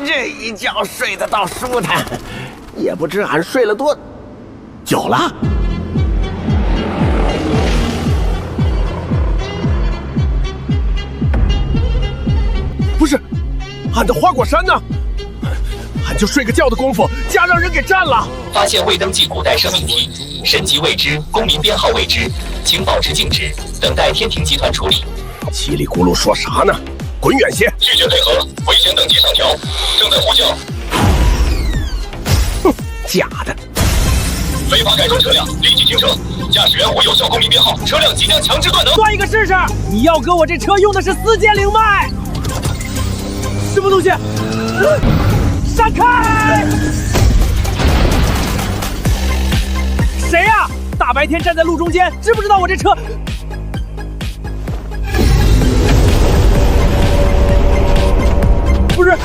这一觉睡得倒舒坦，也不知俺睡了多久了。不是，俺的花果山呢？俺就睡个觉的功夫，家让人给占了。发现未登记古代生命体，神级未知，公民编号未知，请保持静止，等待天庭集团处理。叽里咕噜说啥呢？滚远些！拒绝配合，危险等级上调，正在呼叫。哼，假的！非法改装车辆立即停车，驾驶员无有效公民编号，车辆即将强制断能。断一个试试！你要哥，我这车用的是4节灵脉。什么东西？闪开！谁呀？大白天站在路中间，知不知道我这车？不是，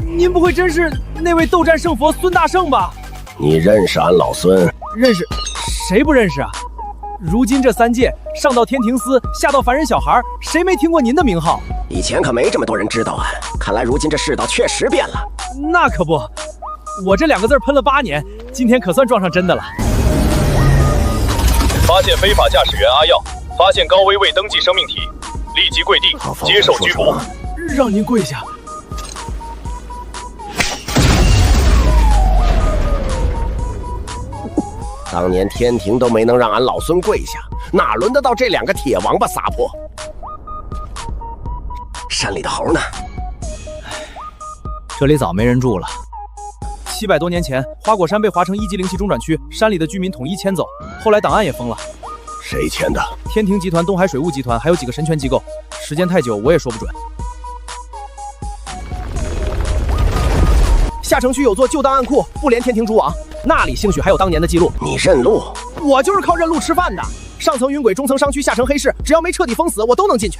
您不会真是那位斗战胜佛孙大圣吧？你认识俺老孙？认识，谁不认识啊？如今这3界，上到天庭司，下到凡人小孩，谁没听过您的名号？以前可没这么多人知道啊，看来如今这世道确实变了。那可不，我这2个字喷了8年，今天可算撞上真的了。发现非法驾驶员阿耀，发现高危未登记生命体，立即跪地接受拘捕。让您跪下。当年天庭都没能让俺老孙跪下，哪轮得到这2个铁王八撒泼？山里的猴呢？这里早没人住了。700多年前，花果山被划成1级灵气中转区，山里的居民统一迁走，后来档案也封了。谁迁的？天庭集团、东海水务集团，还有几个神权机构。时间太久，我也说不准。下城区有座旧档案库，不连天庭主网，那里兴许还有当年的记录。你认路？我就是靠认路吃饭的。上层云轨，中层商区，下层黑市，只要没彻底封死，我都能进去。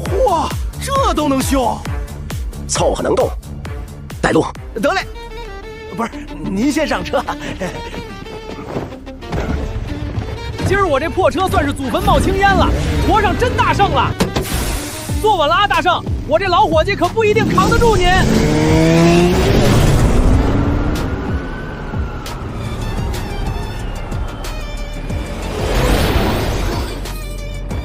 嚯，这都能修，凑合能动，带路。得嘞。不是，您先上车。今儿我这破车算是祖坟冒青烟了，活上真大圣了。坐稳了啊，大圣，我这老伙计可不一定扛得住您。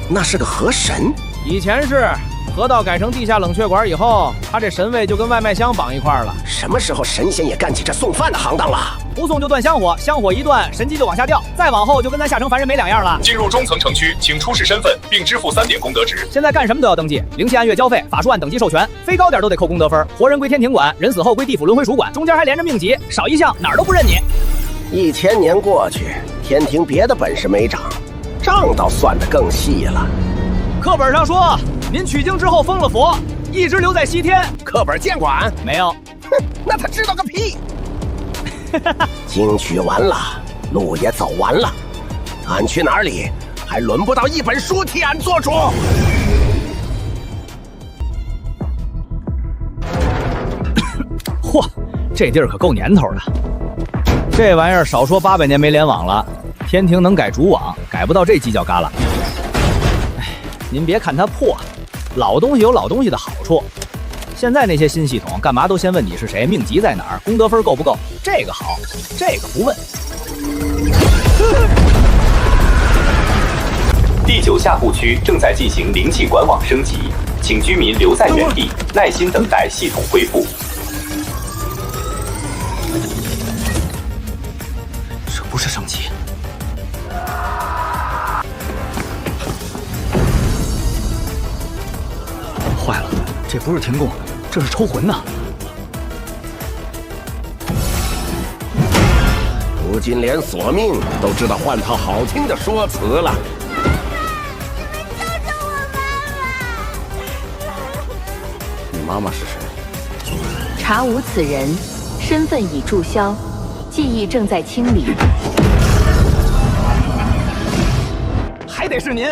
那是个河神？以前是，河道改成地下冷却管以后，他这神位就跟外卖箱绑一块了。什么时候神仙也干起这送饭的行当了？不送就断香火，香火一断，神迹就往下掉，再往后就跟咱下城凡人没两样了。进入中层城区，请出示身份，并支付3点功德值。现在干什么都要登记，灵气按月交费，法术按等级授权，飞高点都得扣功德分。活人归天庭管，人死后归地府轮回署管，中间还连着命级，少一项哪儿都不认你。1000年过去，天庭别的本事没长，账倒算得更细了。课本上说，您取经之后封了佛，一直留在西天。课本监管没有？哼，那他知道个屁！经取完了，路也走完了，俺去哪里还轮不到一本书替俺做主。嚯，这地儿可够年头的。这玩意儿少说800年没联网了，天庭能改主网，改不到这犄角旮旯。哎，您别看它破，老东西有老东西的好处。现在那些新系统干嘛都先问你是谁，命级在哪儿，功德分够不够？这个好，这个不问。第9下户区正在进行灵气管网升级，请居民留在原地，耐心等待系统恢复。这不是升级。坏了，这不是停供，这是抽魂呐！如今连索命都知道换套好听的说辞了。你妈妈是谁？查无此人，身份已注销，记忆正在清理。还得是您。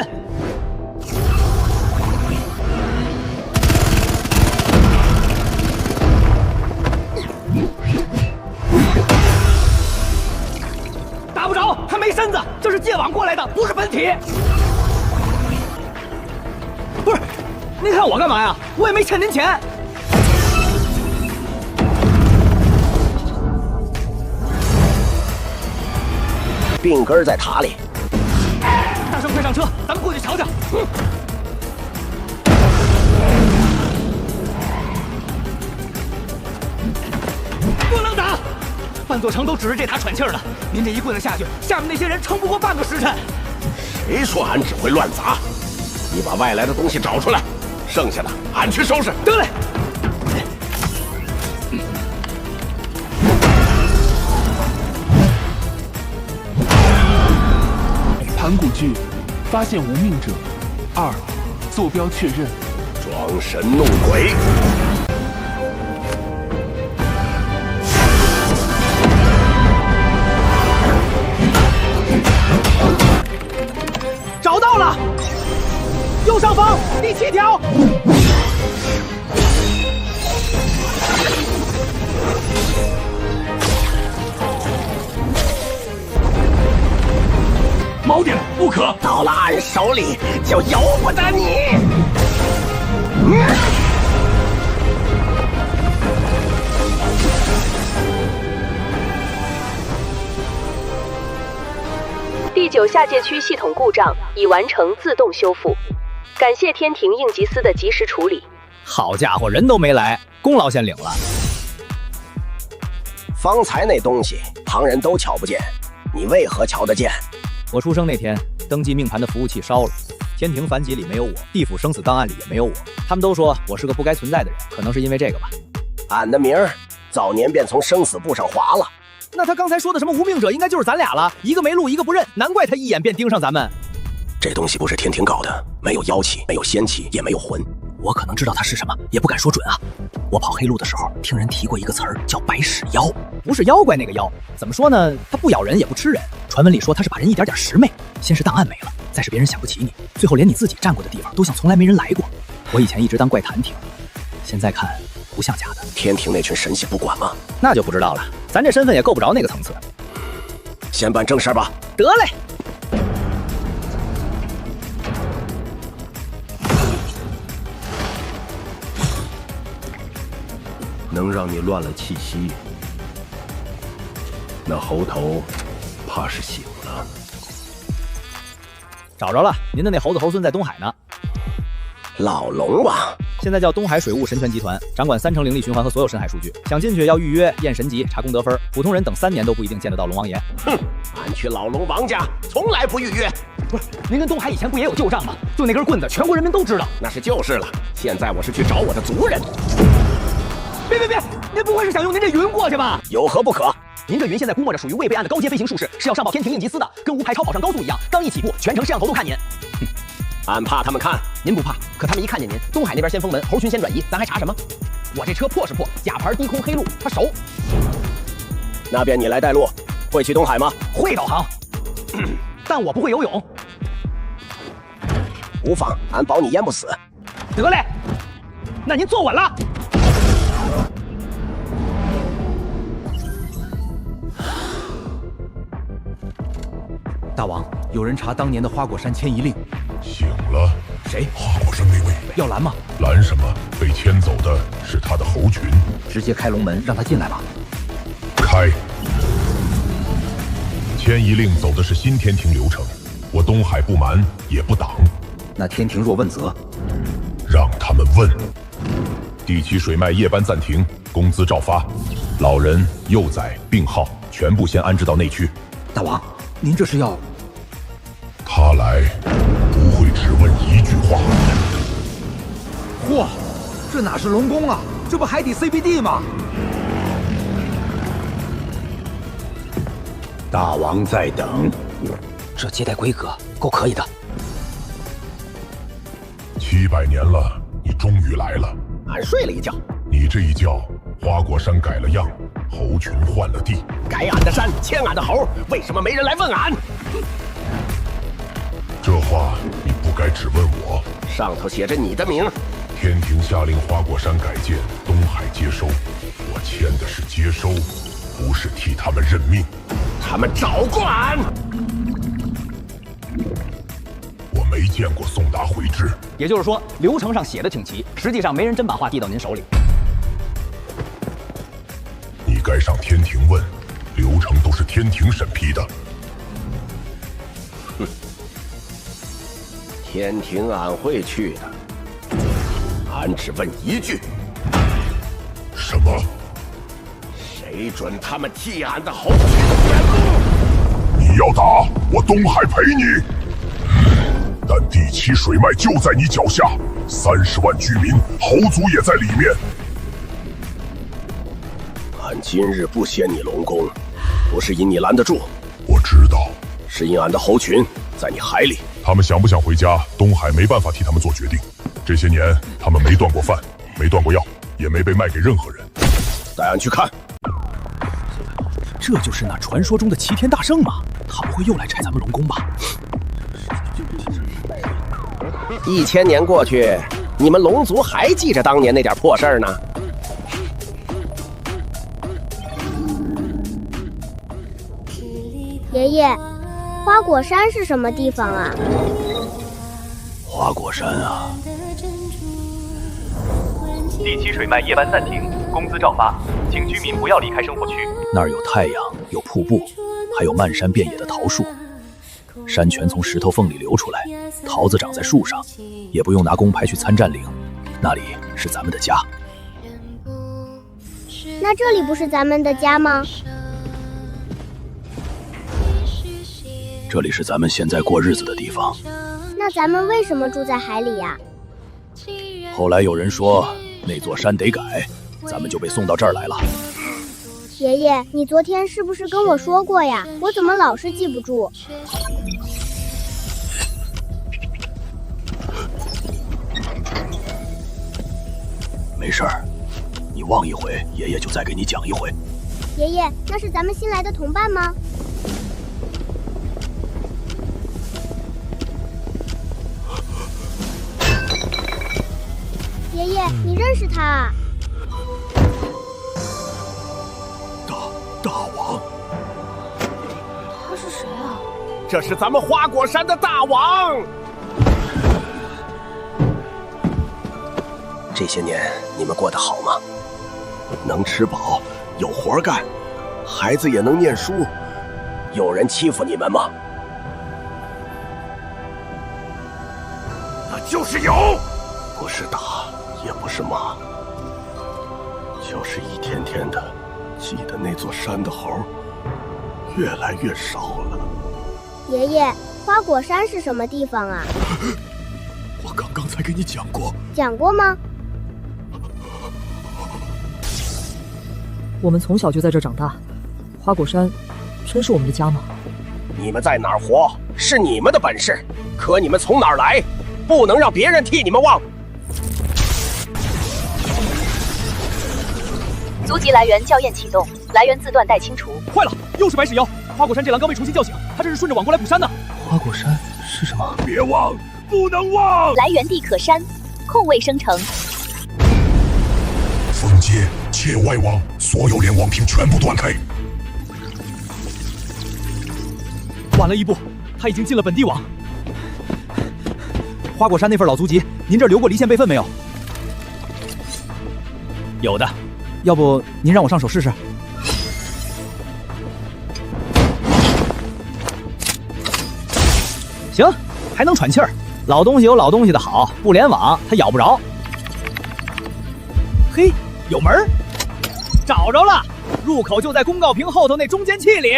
打不着，还没身子，这是借网过来的，不是本体。您看我干嘛呀？我也没欠您钱。病根在塔里。大圣，快上车，咱们过去瞧瞧。不能打！半座城都指着这塔喘气儿呢。您这一棍子下去，下面那些人撑不过半个时辰。谁说俺只会乱砸？你把外来的东西找出来，剩下的俺去收拾。得嘞。盘古剧发现无命者2，坐标确认。装神弄鬼。找到了，右上方第7条。锚点不可。到了俺手里就由不得你。第9下界区系统故障已完成自动修复，感谢天庭应急司的及时处理。好家伙，人都没来，功劳先领了。方才那东西旁人都瞧不见，你为何瞧得见？我出生那天，登记命盘的服务器烧了，天庭凡集里没有我，地府生死档案里也没有我。他们都说我是个不该存在的人，可能是因为这个吧。俺的名儿早年便从生死簿上划了。那他刚才说的什么无命者，应该就是咱俩了，一个没路，一个不认，难怪他一眼便盯上咱们。这东西不是天庭搞的，没有妖气，没有仙气，也没有魂。我可能知道它是什么，也不敢说准啊。我跑黑路的时候，听人提过一个词儿，叫白屎妖，不是妖怪那个妖。怎么说呢？它不咬人，也不吃人。传闻里说它是把人一点点食魅，先是档案没了，再是别人想不起你，最后连你自己站过的地方都像从来没人来过。我以前一直当怪谈听，现在看不像假的。天庭那群神仙不管吗？那就不知道了，咱这身份也够不着那个层次。先办正事吧。得嘞。能让你乱了气息，那猴头怕是醒了。找着了，您的那猴子猴孙在东海呢。老龙王现在叫东海水务神权集团，掌管3成灵力循环和所有深海数据。想进去要预约、验神级、查功得分，普通人等3年都不一定见得到龙王爷。哼，俺去老龙王家从来不预约。不是，您跟东海以前不也有旧账吗？就那根棍子，全国人民都知道。那是旧事了，现在我是去找我的族人。别，您不会是想用您这云过去吧？有何不可？您这云现在估摸着属于未备案的高阶飞行术士，是要上报天庭应急司的，跟无牌超跑上高速一样，刚一起步，全程摄像头都看您。俺怕他们看，您不怕，可他们一看见您，东海那边先封门，猴群先转移，咱还查什么？我这车破是破，假牌低空黑路，他熟。那便你来带路，会去东海吗？会导航，但我不会游泳。无妨，俺保你淹不死。得嘞，那您坐稳了。大王，有人查当年的花果山迁移令。醒了。谁？花果山那位。要拦吗？拦什么？被牵走的是他的猴群。直接开龙门让他进来吧。开。迁移令走的是新天庭流程，我东海不瞒也不挡。那天庭若问责，让他们问。第7水脉夜班暂停，工资照发。老人、幼崽、病号全部先安置到内区。大王，您这是要？他来不会只问一句话。嚯，这哪是龙宫啊？这不海底 CBD 吗？大王在等。这接待规格够可以的。 700年了，你终于来了。俺睡了一觉。你这一觉，花果山改了样，猴群换了地。改俺的山，牵俺的猴，为什么没人来问俺？这话你不该只问我。上头写着你的名。天庭下令花果山改建，东海接收。我签的是接收，不是替他们认命。他们找过俺。我没见过送达回执。也就是说，流程上写的挺齐，实际上没人真把话递到您手里。你该上天庭问，流程都是天庭审批的。哼，天庭俺会去的，俺只问一句：什么？谁准他们替俺的侯群选路？你要打，我东海陪你。但第7水脉就在你脚下，30万居民，侯族也在里面。俺今日不掀你龙宫，不是因你拦得住，我知道，是因俺的侯群在你海里。他们想不想回家，东海没办法替他们做决定。这些年，他们没断过饭，没断过药，也没被卖给任何人。带俺去看。这就是那传说中的齐天大圣吗？他不会又来拆咱们龙宫吧？1000年过去，你们龙族还记着当年那点破事儿呢？爷爷，花果山是什么地方啊？花果山啊，第7水脉夜班暂停，工资照发，请居民不要离开生活区。那儿有太阳，有瀑布，还有漫山遍野的桃树，山泉从石头缝里流出来，桃子长在树上，也不用拿工牌去参占领，那里是咱们的家。那这里不是咱们的家吗？这里是咱们现在过日子的地方。那咱们为什么住在海里呀？后来有人说那座山得改，咱们就被送到这儿来了。爷爷，你昨天是不是跟我说过呀？我怎么老是记不住？没事儿，你忘一回，爷爷就再给你讲一回。爷爷，那是咱们新来的同伴吗？爷爷，你认识他啊？大王，他是谁啊？这是咱们花果山的大王。这些年你们过得好吗？能吃饱，有活干，孩子也能念书，有人欺负你们吗？那就是有，不是打，也不是骂，就是一天天的记得那座山的猴越来越少了。爷爷，花果山是什么地方啊？我刚才给你讲过。讲过吗？我们从小就在这长大，花果山真是我们的家吗？你们在哪儿活是你们的本事，可你们从哪儿来，不能让别人替你们忘。族籍来源校验启动，来源字段待清除。坏了，又是白屎妖！花果山这狼刚被重新叫醒，他这是顺着网过来补山呢。花果山是什么？别忘，不能忘！来源地可删，空位生成。封街，切外网，所有联网屏全部断开。晚了一步，他已经进了本地网。花果山那份老族籍，您这儿留过离线备份没有？有的，要不您让我上手试试？行，还能喘气儿。老东西有老东西的好，不联网它咬不着。嘿，有门儿，找着了，入口就在公告屏后头那中间器里。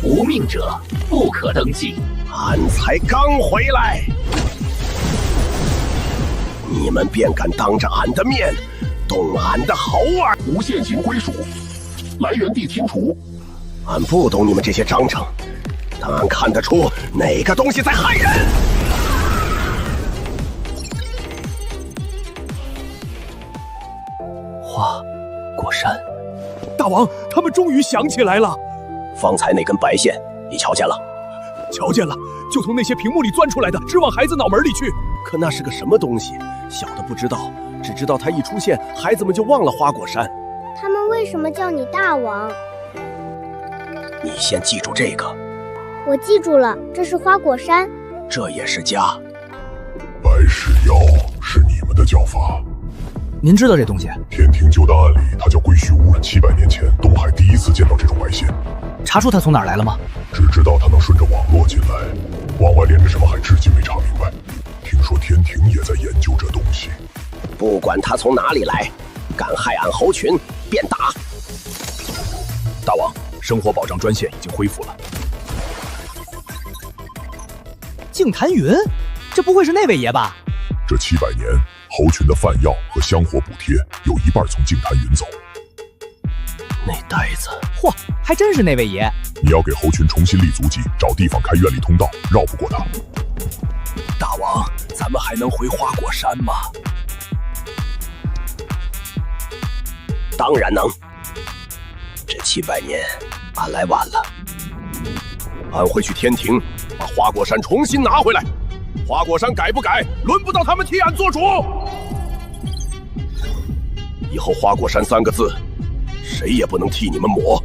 无命者不可登记。俺才刚回来，你们便敢当着俺的面动俺的猴儿？无限行归属，来源地清除。俺不懂你们这些章程，但俺看得出哪个东西在害人。花果山，大王，他们终于想起来了。方才那根白线，你瞧见了？瞧见了，就从那些屏幕里钻出来的，直往孩子脑门里去。可那是个什么东西？小的不知道，只知道它一出现，孩子们就忘了花果山。他们为什么叫你大王？你先记住这个，我记住了，这是花果山。这也是家。白石妖是你们的叫法。您知道这东西？天庭旧的案里，它叫归墟屋。700年前，东海第一次见到这种白线。查出它从哪儿来了吗？只知道它能顺着网络进来，往外连着什么还至今没查明白。听说天庭也在研究这东西。不管它从哪里来，敢害俺猴群，便打。大王，生活保障专线已经恢复了。净坛云，这不会是那位爷吧？这700年，猴群的饭药和香火补贴有一半从净坛云走。那呆子，嚯，还真是那位爷。你要给猴群重新立足迹，找地方开愿力通道，绕不过他。大王，咱们还能回花果山吗？当然能。这700年，俺来晚了。俺会去天庭，把花果山重新拿回来。花果山改不改，轮不到他们替俺做主。以后花果山3个字，谁也不能替你们抹。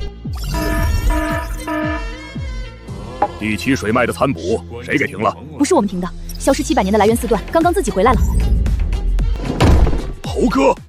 第7水脉的参捕，谁给停了？不是我们停的，消失700年的来源4段刚刚自己回来了。猴哥。